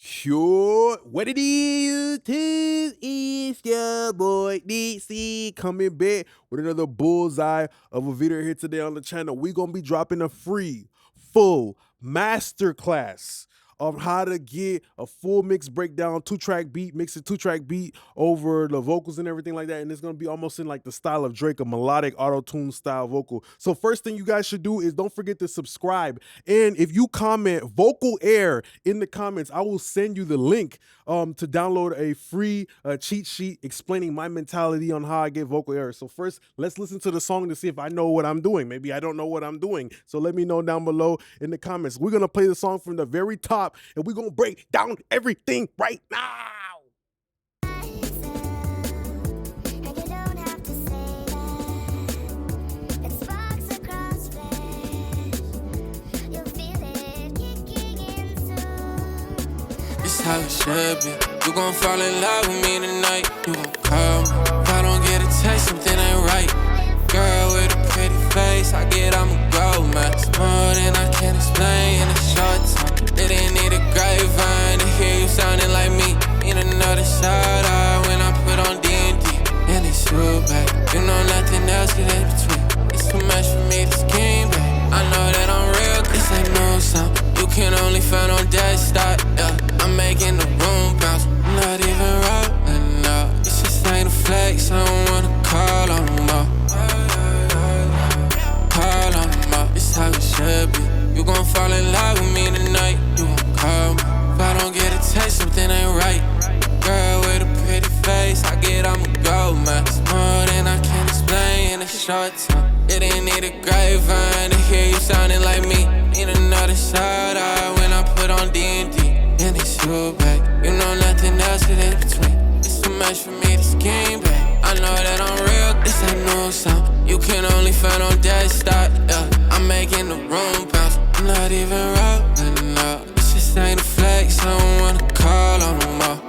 Sure, what it is, it's your boy DC coming back with another bullseye of a video here today on the channel. We're gonna be dropping a free, full masterclass of how to get a full mix breakdown, two-track beat, mix a two-track beat over the vocals and everything like that. And it's gonna be almost in like the style of Drake, a melodic auto-tune style vocal. So first thing you guys should do is don't forget to subscribe. And if you comment vocal air in the comments, I will send you the link to download a free cheat sheet explaining my mentality on how I get vocal air. So first, let's listen to the song to see if I know what I'm doing. Maybe I don't know what I'm doing. So let me know down below in the comments. We're gonna play the song from the very top and we're gonna break down everything right now. How it should be. You gon' fall in love with me tonight. You gon' call me. If I don't get a text, something ain't right. Girl with a pretty face, I get I'ma go, man. It's more than I can explain in a short time. They didn't need a grapevine to hear you sounding like me. Need another shout out when I put on D&D. And it's you, babe. You know nothing else get in between. It's too much for me to scheme, babe. I know that I'm real, this ain't no sound. You can only find on desktop, yeah. I'm making the room bounce. I'm not even rolling up. This just ain't a flex. I don't wanna call on them all. Call on them all. It's how it should be. You gon' fall in love with me tonight. You gon' call me. If I don't get a text, something ain't right. Girl with a pretty face, I get I'ma go, man. It's more than I can explain in a short time. They didn't need a grapevine to hear you sounding like me. Need another shout out when I put on D&D. And it's you, babe. You know nothing else get in between. It's too much for me to scheme, babe. I know that I'm real, this ain't no sound. You can only find on desktop, yeah. I'm making the room bounce. I'm not even rolling up. This just ain't a flex. I don't wanna call on them all.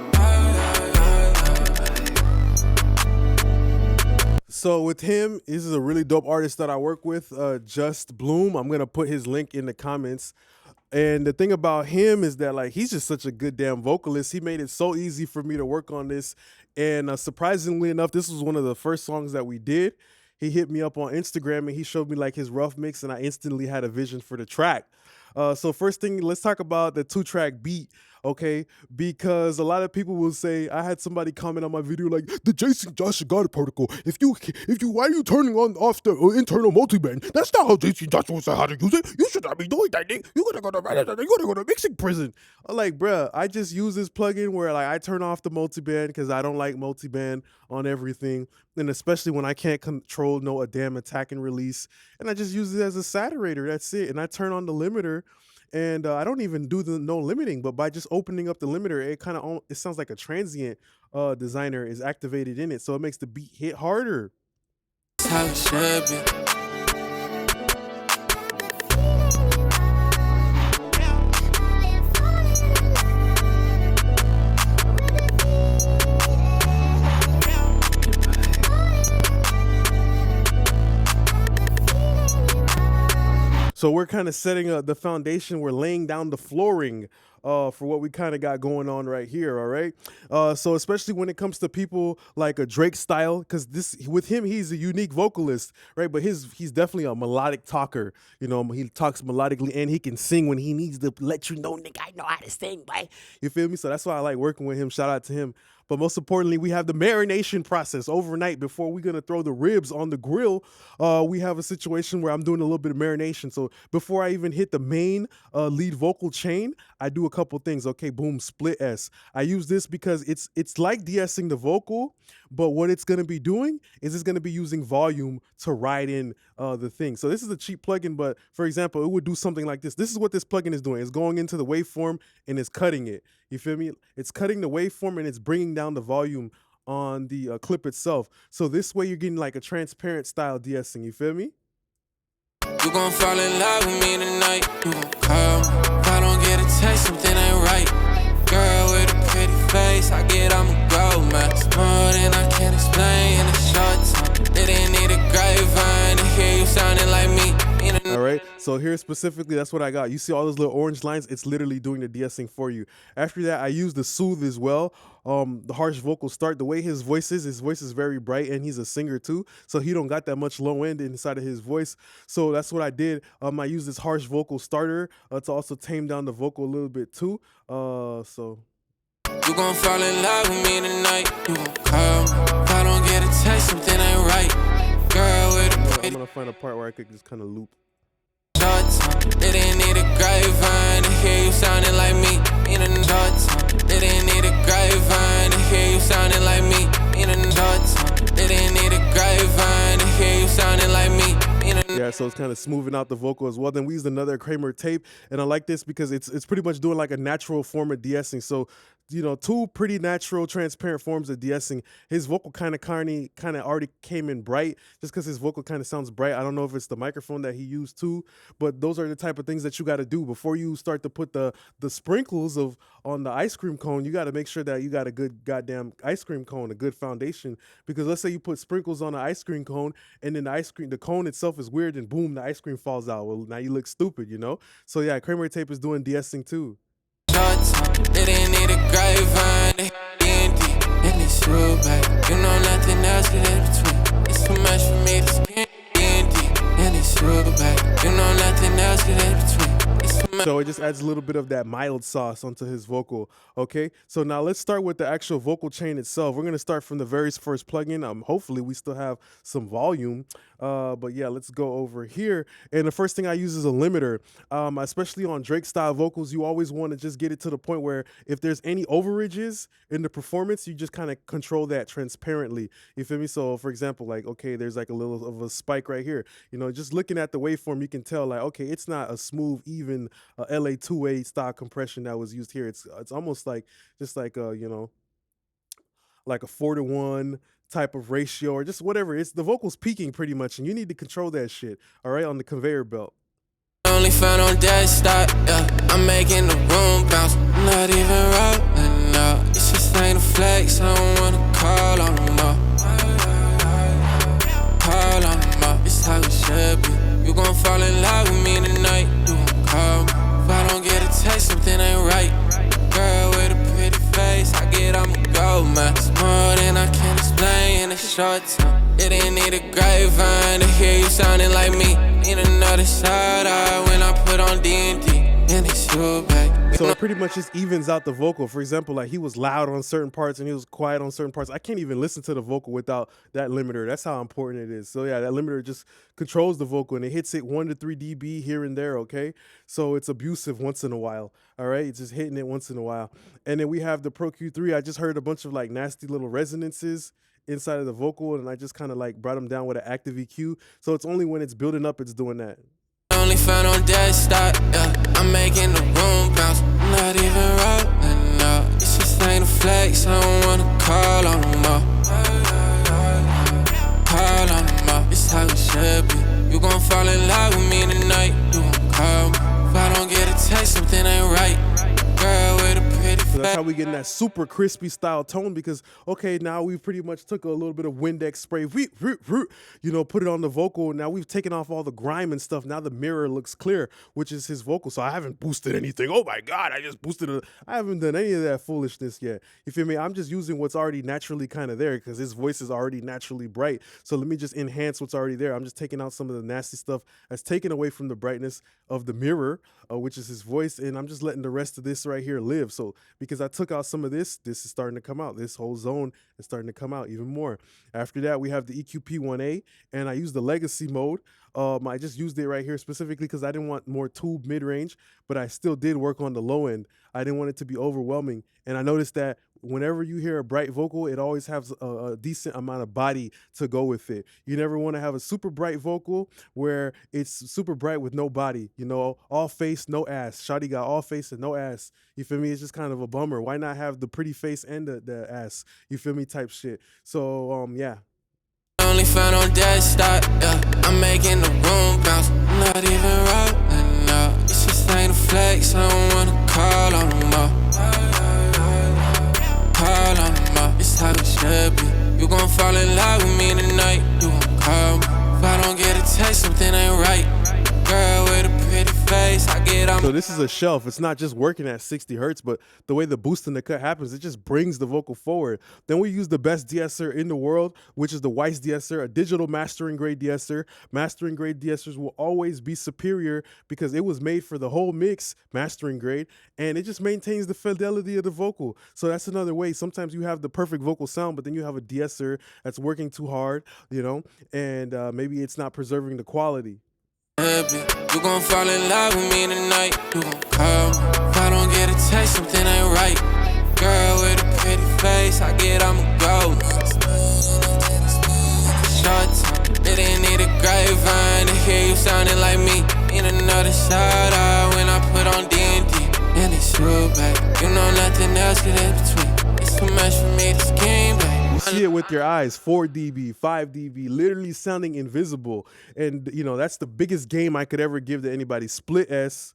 So with him, this is a really dope artist that I work with, Just Bloom. I'm gonna put his link in the comments. And the thing about him is that like he's just such a good damn vocalist. He made it so easy for me to work on this. And surprisingly enough, this was one of the first songs that we did. He hit me up on Instagram and he showed me like his rough mix and I instantly had a vision for the track. So first thing, let's talk about the two-track beat, okay? Because a lot of people will say, I had somebody comment on my video like, the Jason Joshua God protocol, why are you turning on off the internal multiband? That's not how Jason Joshua said how to use it. You should not be doing that thing. You gotta go to mixing prison. I'm like, bruh, I just use this plugin where like I turn off the multiband because I don't like multiband on everything. And especially when I can't control a damn attack and release. And I just use it as a saturator, that's it. And I turn on the limiter and I don't even do the no limiting, but by just opening up the limiter, it sounds like a transient designer is activated in it. So it makes the beat hit harder. That's how it should be. So we're kind of setting up the foundation. We're laying down the flooring for what we kind of got going on right here, all right? So especially when it comes to people like a Drake style, because with him, he's a unique vocalist, right? But he's definitely a melodic talker. You know, he talks melodically and he can sing when he needs to let you know, nigga, I know how to sing, boy. You feel me? So that's why I like working with him. Shout out to him. But most importantly, we have the marination process overnight before we're going to throw the ribs on the grill. We have a situation where I'm doing a little bit of marination. So before I even hit the main lead vocal chain, I do a couple things. Okay, boom, split S. I use this because it's like de-essing the vocal, but what it's going to be doing is it's going to be using volume to ride in the thing. So this is a cheap plugin, but for example, it would do something like this. This is what this plugin is doing. It's going into the waveform and it's cutting it. You feel me? It's cutting the waveform and it's bringing down the volume on the clip itself. So this way you're getting like a transparent style de-essing. You feel me? You gon' fall in love with me tonight. You gon' call me. If I don't get a text, something ain't right. Girl with a pretty face, I get I'ma go, man. It's more than I can explain in a short time. They didn't need a grapevine to hear you sounding like me. All right. So here specifically, that's what I got. You see all those little orange lines? It's literally doing the de-essing for you. After that, I use the soothe as well. The harsh vocal start. The way his voice is very bright, and he's a singer too, so he don't got that much low end inside of his voice. So that's what I did. I used this harsh vocal starter to also tame down the vocal a little bit too. So. You gon' fall in love with me tonight. You gon' call me. If I don't get a text, something ain't right. Girl with a pretty. I'm gonna find a part where I could just kind of loop. Shots. They didn't need a grapevine to hear you sounding like me. In the shots. They didn't need a grapevine to hear you sounding like me. In the shots. They didn't need a grapevine to hear you sounding like me. Yeah, so it's kind of smoothing out the vocal as well. Then we used another Kramer tape, and I like this because it's pretty much doing like a natural form of de-essing. So, you know, two pretty natural, transparent forms of de-essing. His vocal kind of already came in bright, just because his vocal kind of sounds bright. I don't know if it's the microphone that he used too, but those are the type of things that you got to do before you start to put the sprinkles on the ice cream cone. You got to make sure that you got a good goddamn ice cream cone, a good foundation. Because let's say you put sprinkles on an ice cream cone, and then the cone itself is weird, and boom, the ice cream falls out. Well, now you look stupid, you know? So yeah, Kramer tape is doing de-essing too. Shots, they didn't need a grapevine, and it's real back. You know nothing else get in between. It's too much for me to spend, and it's real back. You know nothing else get in between. So it just adds a little bit of that mild sauce onto his vocal. Okay, so now let's start with the actual vocal chain itself. We're gonna start from the very first plugin. Hopefully we still have some volume. But yeah, let's go over here. And the first thing I use is a limiter. Especially on Drake style vocals, you always want to just get it to the point where if there's any overages in the performance, you just kind of control that transparently. You feel me? So for example, like, okay, there's like a little of a spike right here. You know, just looking at the waveform, you can tell like, okay, it's not a smooth, even LA2A style compression that was used here. It's almost like just like you know, like a 4-to-1 type of ratio or just whatever. It's the vocal's peaking pretty much, and you need to control that shit. All right, on the conveyor belt. Only found on desktop, yeah. I'm making the room bounce. Not even rolling up. It's just ain't a flex. I don't wanna call on them up. Call on them up. It's how it should be. You gon' fall in love with me tonight. You gon' call me. If I don't get a text, something ain't right. Girl with a pretty face, I get I'ma go, man. It's more than I can explain in a short time. It didn't need a grapevine to hear you sounding like me. Need another shout out when I put on D&D, and it's you back. So it pretty much just evens out the vocal. For example, like he was loud on certain parts and he was quiet on certain parts. I can't even listen to the vocal without that limiter. That's how important it is. So yeah, that limiter just controls the vocal, and it hits it 1 to 3 dB here and there, okay? So it's abusive once in a while, all right? It's just hitting it once in a while. And then we have the Pro Q3. I just heard a bunch of like nasty little resonances inside of the vocal, and I just kind of like brought them down with an active EQ. So it's only when it's building up it's doing that. Only found on desktop, yeah. I'm making the room bounce. Not even rolling up. It's just ain't a flex. I don't wanna call on them up. Call on them up. It's how it should be. You gon' fall in love with me tonight. You gon' call me. If I don't get a text, something ain't right. Girl with a pretty face. So that's how we get in that super crispy style tone, because okay, now we pretty much took a little bit of Windex spray, you know, put it on the vocal. Now we've taken off all the grime and stuff. Now the mirror looks clear, which is his vocal. So I haven't boosted anything. Oh my God, I just boosted it. I haven't done any of that foolishness yet. You feel me? I'm just using what's already naturally kind of there, because his voice is already naturally bright. So let me just enhance what's already there. I'm just taking out some of the nasty stuff that's taken away from the brightness of the mirror, which is his voice, and I'm just letting the rest of this right here live. So because I took out some of this is starting to come out. This whole zone is starting to come out even more. After that, we have the EQP1A, and I use the legacy mode. I just used it right here specifically because I didn't want more tube mid-range, but I still did work on the low end. I didn't want it to be overwhelming. And I noticed that whenever you hear a bright vocal, it always has a decent amount of body to go with it. You never want to have a super bright vocal where it's super bright with no body, you know, all face, no ass. Shawty got all face and no ass. You feel me? It's just kind of a bummer. Why not have the pretty face and the ass? You feel me? Type shit. So, yeah. Only found on desktop, yeah. I'm making the room bounce. Not even rolling up. It's just ain't a flex. I don't wanna call on them up. Call on them up. It's how it should be. You gon' fall in love with me tonight. You gon' call me. If I don't get a text, something ain't right. Girl with a pretty face, I get on. So this is a shelf. It's not just working at 60 hertz, but the way the boost in the cut happens, it just brings the vocal forward. Then we use the best de-esser in the world, which is the Weiss de-esser, a digital mastering grade de-esser. Mastering grade de-essers will always be superior because it was made for the whole mix, mastering grade, and it just maintains the fidelity of the vocal. So that's another way. Sometimes you have the perfect vocal sound, but then you have a de-esser that's working too hard, and maybe it's not preserving the quality. You gon' fall in love with me tonight. You gon' call me. If I don't get a text, something ain't right. Girl with a pretty face, I get I'ma go. Short time, they didn't need a grapevine to hear you sounding like me. Need another shout out when I put on D&D. And it's you, babe. You know nothing else get in between. It's too much for me to scheme, babe. You see it with your eyes, 4 dB, 5 dB, literally sounding invisible. And, that's the biggest game I could ever give to anybody. Split S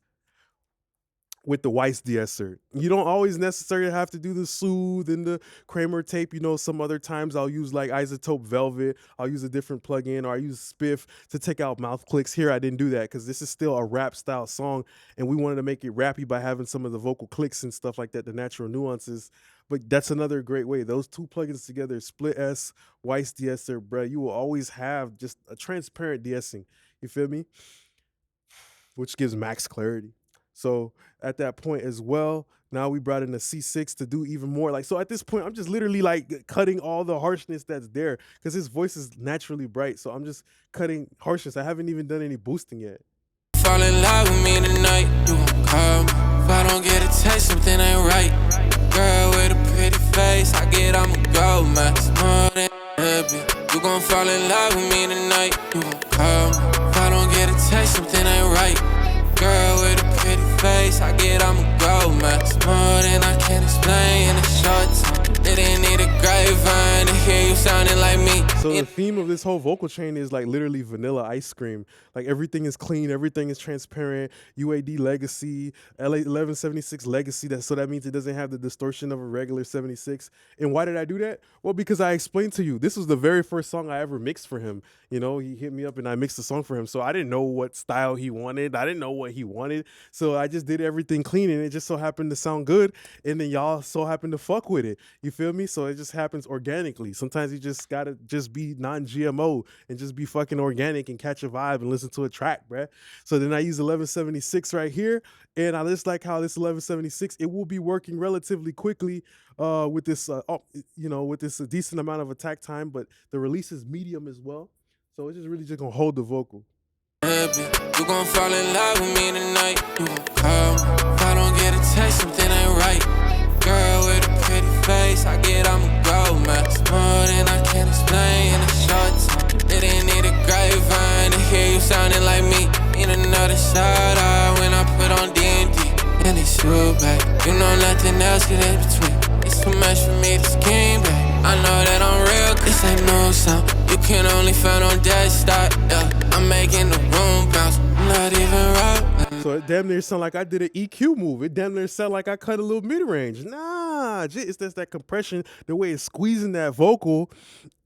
with the Weiss de-esser. You don't always necessarily have to do the Soothe and the Kramer tape. Some other times I'll use like IZOTOPE Velvet. I'll use a different plugin, or I use Spiff to take out mouth clicks. Here I didn't do that because this is still a rap style song, and we wanted to make it rappy by having some of the vocal clicks and stuff like that, the natural nuances. But that's another great way. Those two plugins together, Split S, Weiss de-esser, bro, you will always have just a transparent de-essing. You feel me? Which gives max clarity. So at that point as well, now we brought in a C6 to do even more. So at this point, I'm just literally cutting all the harshness that's there because his voice is naturally bright. So I'm just cutting harshness. I haven't even done any boosting yet. Fall in love with me tonight. You gon' call me. If I don't get a text, something ain't right. Girl with a pretty face, I get I'ma go, man. It's more than happy. You gon' fall in love with me tonight. You gon' call me. If I don't get a text, something ain't right. Girl with a pretty face, I get I'ma go, man. It's more than I can explain in a short time. They didn't need a grapevine to hear you sounding like me. So the theme of this whole vocal chain is literally vanilla ice cream. Everything is clean, everything is transparent. UAD legacy, LA 1176 legacy. So that means it doesn't have the distortion of a regular 76. And why did I do that? Well, because I explained to you, this was the very first song I ever mixed for him. He hit me up and I mixed the song for him. So I didn't know what style he wanted. I didn't know what he wanted. So I just did everything clean, and it just so happened to sound good. And then y'all so happened to fuck with it. You feel me? So it just happens organically. Sometimes you just gotta just be non-GMO and just be fucking organic and catch a vibe and listen to a track, bruh. So then I use 1176 right here, and I just like how this 1176, it will be working relatively quickly with this, with this decent amount of attack time, but the release is medium as well. So it's just really just gonna hold the vocal. You gon' fall in love with me tonight. You gon' call me. If I don't get a text, something ain't right. Girl with a pretty face, I get I'ma go, man. It's more than I can explain in a short time. They didn't need a grapevine to hear you sounding like me. Need another shout out when I put on D&D. And it's you, babe. You know nothing else get in between. It's too much for me to scheme, babe. I know that I'm real, this ain't no sound. You can only find on desktop, yeah. I'm making the room bounce, I'm not even rapping. So it damn near sound like I did an EQ move. It damn near sound like I cut a little mid-range. Nah, it's just that compression, the way it's squeezing that vocal.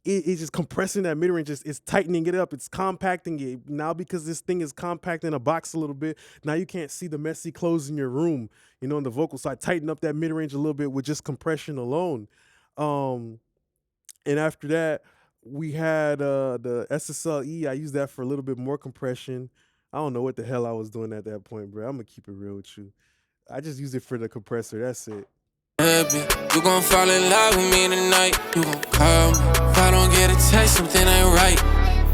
It's just compressing that mid-range, it's tightening it up, it's compacting it. Now because this thing is compact in a box a little bit, now you can't see the messy clothes in your room, in the vocal. So I tighten up that mid-range a little bit with just compression alone. And after that, we had the SSLE. I used that for a little bit more compression. I don't know what the hell I was doing at that point, bro. I'm gonna keep it real with you. I just used it for the compressor, that's it. You gon' fall in love with me tonight. You gon' call me. If I don't get a text, something ain't right.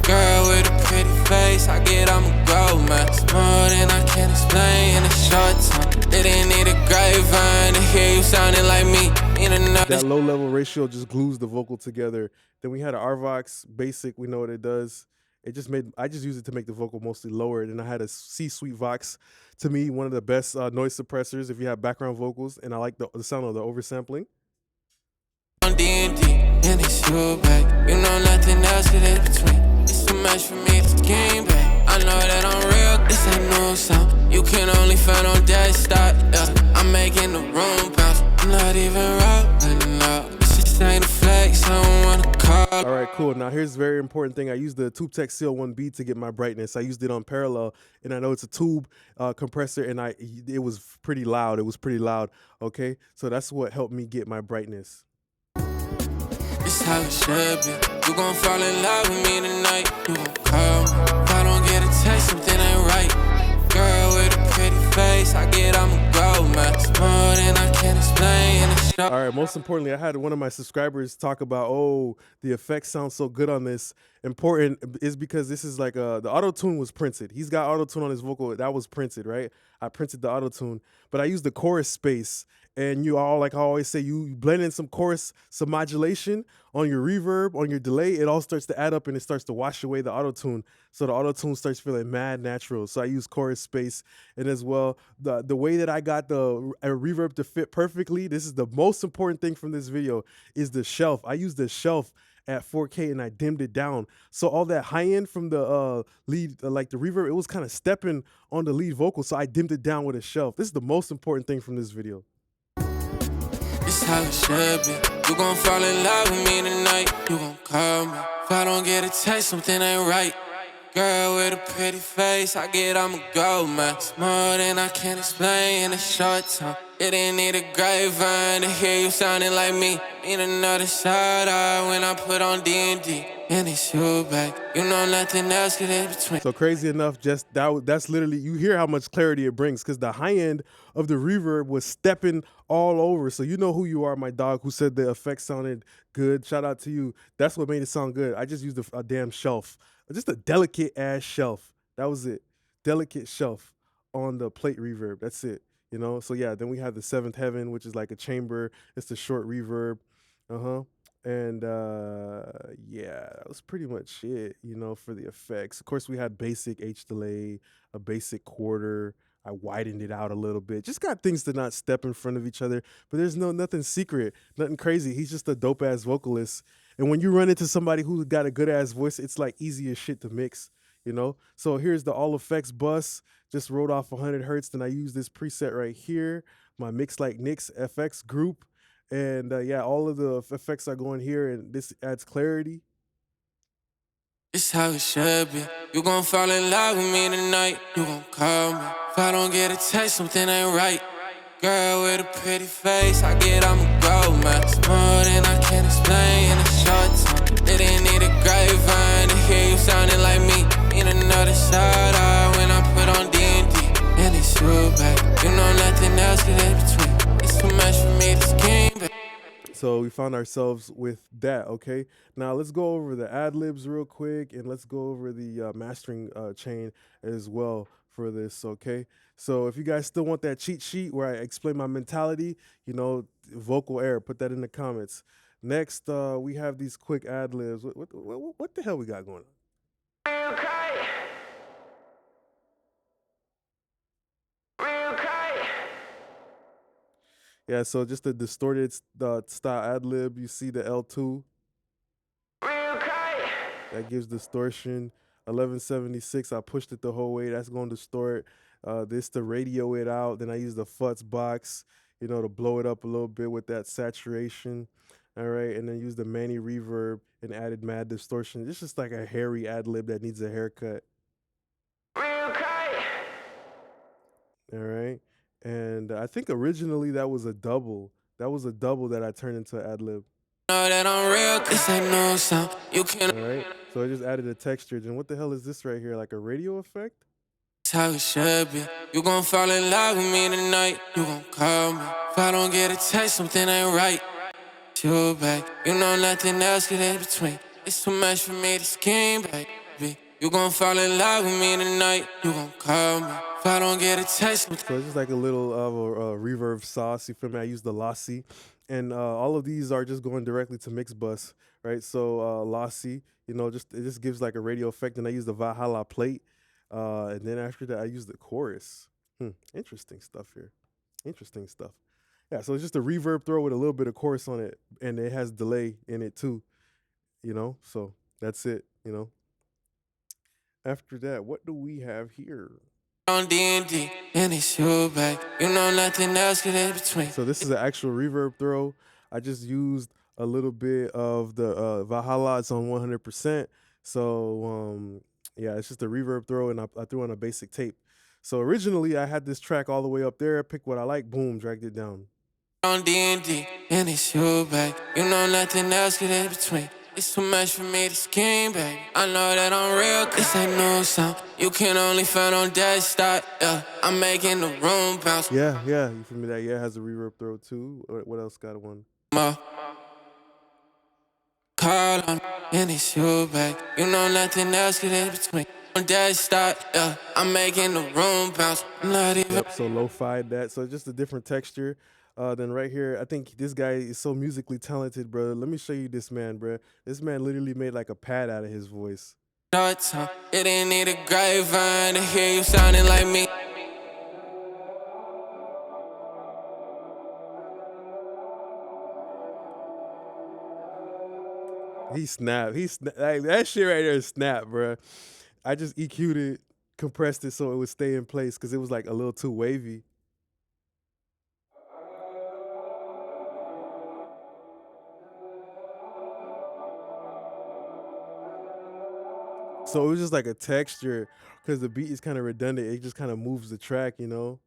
Girl with a pretty face, I get I'ma go, man. It's more than I can explain in a short time. They didn't need a grapevine to hear you sounding like me. That low level ratio just glues the vocal together. Then we had an RVox basic, we know what it does. I just use it to make the vocal mostly lower. And then I had a C-Suite Vox, to me, one of the best noise suppressors if you have background vocals, and I like the sound of the oversampling. On D&D, and it's you, babe. You know nothing else get in between. It's too much for me to game, babe. I know that I'm real, this ain't no sound. You can only find on desktop, yeah. I'm making the room bounce, I'm not even rapping, no. This just ain't a flex, I don't wanna call. All right, Cool. Now here's a very important thing. I used the TubeTech CL1B to get my brightness. I used it on parallel, and I know it's a tube compressor, and it was pretty loud. It was pretty loud. Okay, so that's what helped me get my brightness. It's how it should be. You gon' fall in love with me tonight. You gon' call me. If I don't get a text, something ain't right. Girl with a pretty face, I get I'ma go, man. It's more than I can explain in a show. All right, most importantly, I had one of my subscribers talk about, oh, the effects sound so good on this. Important is because this is like the auto tune was printed. He's got auto tune on his vocal. That was printed, right? I printed the auto tune, but I used the chorus space. And you all, like I always say, you blend in some chorus, some modulation on your reverb, on your delay. It all starts to add up and it starts to wash away the auto tune. So the auto tune starts feeling mad natural. So I use chorus space, and as well the way that I got the reverb to fit perfectly. This is the most important thing from this video is the shelf. I used the shelf at 4K and I dimmed it down. So all that high end from the lead, like the reverb, it was kind of stepping on the lead vocal. So I dimmed it down with a shelf. This is the most important thing from this video. It's how it should be. You gon' fall in love with me tonight. You gon' call me. If I don't get a text, something ain't right. Girl with a pretty face, I get I'ma go, man. It's more than I can explain in a short time. It didn't need a grapevine to hear you sounding like me. Need another shout out when I put on D&D. And it's you back. You know nothing else could in between. So crazy enough, just that's literally, you hear how much clarity it brings because the high end of the reverb was stepping all over. So you know who you are, my dog, who said the effects sounded good. Shout out to you. That's what made it sound good. I just used a damn shelf, just a delicate ass shelf. That was it. Delicate shelf on the plate reverb. That's it. You know. So yeah, then we have the Seventh Heaven, which is like a chamber. It's the short reverb. And yeah, that was pretty much it, you know, for the effects. Of course, we had basic H delay, a basic quarter. I widened it out a little bit. Just got things to not step in front of each other. But there's nothing secret, nothing crazy. He's just a dope ass vocalist. And when you run into somebody who's got a good ass voice, it's like easy as shit to mix, you know. So here's the all effects bus. Just wrote off 100 hertz. Then I use this preset right here, my MixLikeNix FX group. And yeah, all of the effects are going here, and this adds clarity. It's how it should be. You gon' fall in love with me tonight. You gon' call me. If I don't get a text, something ain't right. Girl with a pretty face, I get I'ma go, man. It's more than I can explain in a short time. They didn't need a grapevine to hear you sounding like me. Need another shout out when I put on D&D. And it's you back. You know nothing else could in between. It's too much for me to scheme, baby. So we found ourselves with that, okay? Now let's go over the ad-libs real quick, and let's go over the mastering chain as well for this, okay? So if you guys still want that cheat sheet where I explain my mentality, you know, vocal error, put that in the comments. Next, we have these quick ad-libs. What the hell we got going on? Yeah, so just a distorted style ad-lib. You see the L2. That gives distortion. 1176, I pushed it the whole way. That's going to distort. This to radio it out. Then I use the futz box, you know, to blow it up a little bit with that saturation. All right, and then use the Manny reverb and added mad distortion. It's just like a hairy ad-lib that needs a haircut. All right. And I think originally that was a double. That was a double that I turned into ad-lib. Know that I'm real, this ain't no sound. You can't. All right. So I just added a texture. Then what the hell is this right here? Like a radio effect? It's how it should be. You gon' fall in love with me tonight. You gon' call me. If I don't get a text, something ain't right. You back. You know nothing else could in between. It's too much for me to scheme, baby. You gon' fall in love with me tonight. You gon' call me. If I don't get a text, so it's just like a little of a reverb sauce. You feel me? I use the lossy, and all of these are just going directly to mix bus, right? So lossy, you know, it just gives like a radio effect, and I use the Valhalla plate, and then after that I use the chorus. Interesting stuff here. Interesting stuff. Yeah, so it's just a reverb throw with a little bit of chorus on it, and it has delay in it too, you know. So that's it, you know. After that, what do we have here? On D&D, and it's you back. You know nothing else could in between. So this is an actual reverb throw. I just used a little bit of the Valhalla. It's on 100%. So yeah, it's just a reverb throw, and I threw on a basic tape. So originally I had this track all the way up there, picked what I like, boom, dragged it down. On D&D, and it's you, babe. You know nothing else get in between. It's too much for me to scheme, baby. I know that I'm real, cause I know some you can only find on desktop, yeah. I'm making the room bounce. Yeah, you feel me? That has a reverb throw too. What else got one? Call on, and it's you, babe. You know nothing else get in between. On desktop, yeah. I'm making the room bounce. I'm not even. Yep, so lo-fi'd that. So just a different texture. Then right here, I think this guy is so musically talented, bro. Let me show you this man, bro. This man literally made like a pad out of his voice. It didn't need a grapevine to hear you sounding like me. He snapped. Like, that shit right there is snap, bro. I just EQ'd it, compressed it so it would stay in place because it was like a little too wavy. So it was just like a texture because the beat is kind of redundant. It just kind of moves the track, you know?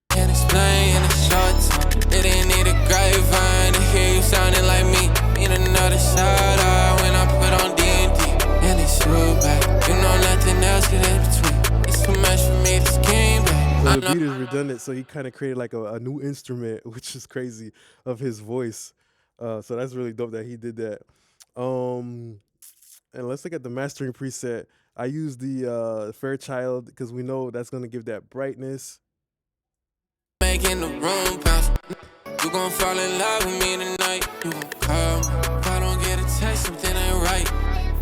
Can't explain in the short time. They didn't need a grapevine to hear you sounding like me. Need another shout out when I put on D&D. And it's you, back. You know nothing else get in between. It's too much for me to scheme, back. So the beat is redundant, so he kind of created like a new instrument, which is crazy, of his voice. So that's really dope that he did that. And let's look at the mastering preset. I use the Fairchild because we know that's gonna give that brightness. Making the room bounce. You gon' fall in love with me tonight. You gon' call me. If I don't get a text, something ain't right.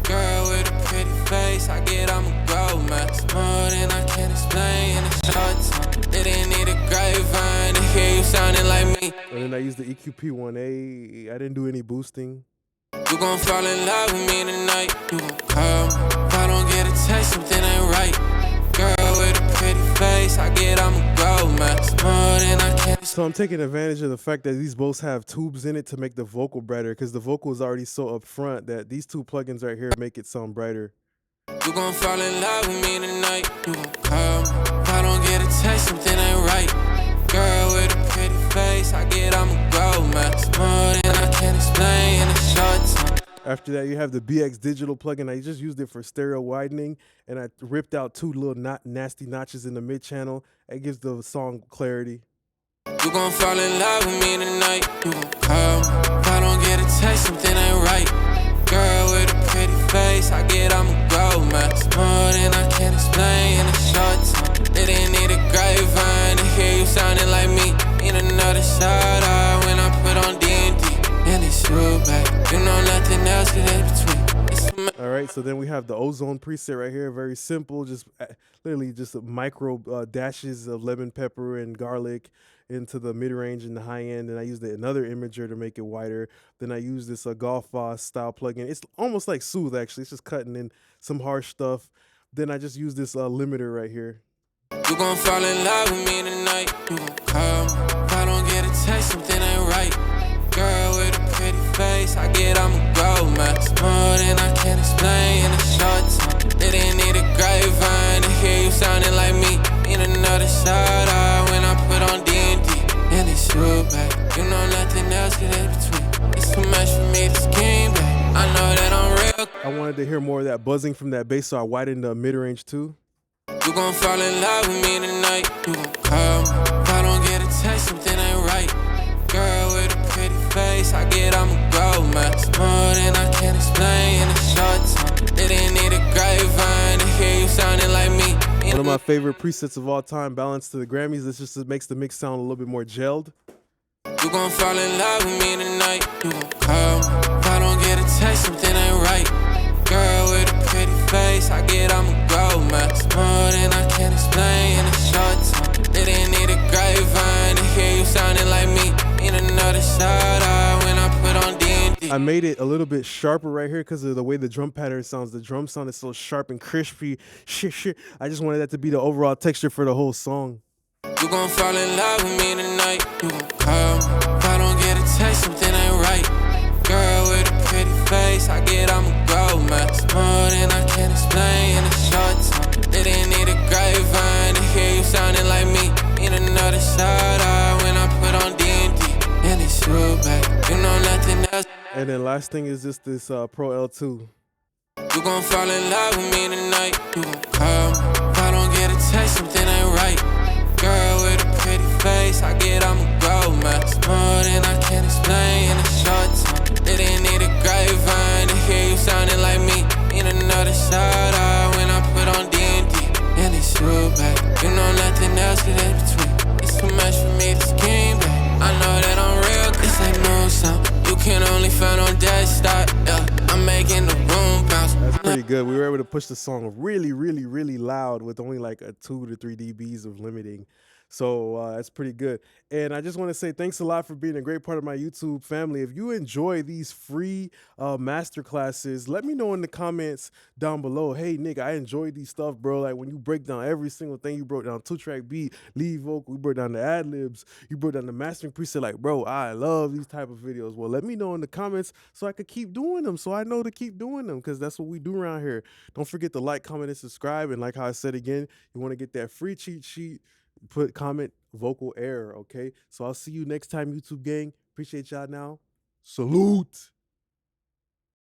Girl with a pretty face, I get I'm a gold man. It's more than I can explain in a short time. They didn't need a grapevine to hear you sounding like me. And then I used the EQP1A. I didn't do any boosting. You gon' fall in love with me tonight. You gon' call me. If I don't get a text, something ain't right. Girl with a pretty face, I get I'm a gold man. It's more than I can. So I'm taking advantage of the fact that these both have tubes in it to make the vocal brighter because the vocal is already so upfront that these two plugins right here make it sound brighter. You gon' fall in love with me tonight. You gon' call me. If I don't get a text, something ain't right. Girl with a pretty face, I get I'm a gold man. It's more than I can explain in a short time. After that, you have the BX Digital plugin. I just used it for stereo widening, and I ripped out two little nasty notches in the mid channel. It gives the song clarity. You gon' fall in love with me tonight. You gon' call me. If I don't get a text, something ain't right. Girl with a pretty face, I get I'm a gold man. It's more than I can explain in a short time. They didn't need a grapevine to hear you sounding like me. Need another shout out when I put on D&D. And it's you, babe. You know nothing else get in between. All right, so then we have the OZONE preset right here. Very simple, just literally just micro dashes of lemon pepper and garlic into the mid-range and the high end. And I used another imager to make it wider. Then I used this Golf Boss style plugin. It's almost like Soothe, actually. It's just cutting in some harsh stuff. Then I just used this limiter right here. You gon' fall in love with me tonight. You gon' call me. If I don't get a text, something ain't right. Girl with a pretty face, I get I'm a gold man. It's more than I can explain in a short time. They didn't need a grapevine to hear you sounding like me. Need another shout out when I put on D&D. And it's you, babe. You know nothing else get in between. It's too much for me to scheme, babe. I know that I'm real. I wanted to hear more of that buzzing from that bass, so I widened the mid-range too. You gon' fall in love with me tonight. You gon' call me. If I don't get a text, something ain't right. Girl with a pretty face, I get I'm a gold man. It's more than I can explain in a short time. They didn't need a grapevine to hear you sounding like me. One of my favorite presets of all time, balanced to the Grammys. This just makes the mix sound a little bit more gelled. You gon' fall in love with me tonight. You gon' call me. If I don't get a text, something ain't right. Girl with a pretty face, I get I'm a gold man. It's more than I can explain in a short time. They didn't need a grapevine to hear you sounding like me. Need another shout out when I put on D&D. I made it a little bit sharper right here because of the way the drum pattern sounds. The drum sound is so sharp and crispy. Shit. I just wanted that to be the overall texture for the whole song. You gon' fall in love with me tonight. You gon' call me. If I don't get a text, something ain't right. Girl And then last thing is just this Pro L2. You gon' fall in love with me tonight. You gon' call me. If I don't get a text, something ain't right. Girl with a pretty face, I get I'ma go, man. It's more than I can explain in a short time. Didn't need a grapevine to hear you sounding like me. Need another shout out when I put on D&D. And it's you, back. You know nothing else is in between. It's too much for me to scheme, back. I know that I'm real, this ain't no sound. You can only find on desktop, yeah. I'm making the room bounce. That's pretty good. We were able to push the song really, really, really loud with only like a 2 to 3 dBs of limiting. So that's pretty good. And I just want to say thanks a lot for being a great part of my YouTube family. If you enjoy these free master classes, let me know in the comments down below. Hey, Nick, I enjoyed these stuff, bro. Like when you break down every single thing, you broke down 2-track beat, lead vocal, you broke down the ad-libs, you broke down the mastering preset. Like, bro, I love these type of videos. Well, let me know in the comments so I could keep doing them, so I know to keep doing them, because that's what we do around here. Don't forget to like, comment, and subscribe. And like how I said again, you want to get that free cheat sheet, put comment vocal error, okay? So I'll see you next time, YouTube gang. Appreciate y'all now. Salute.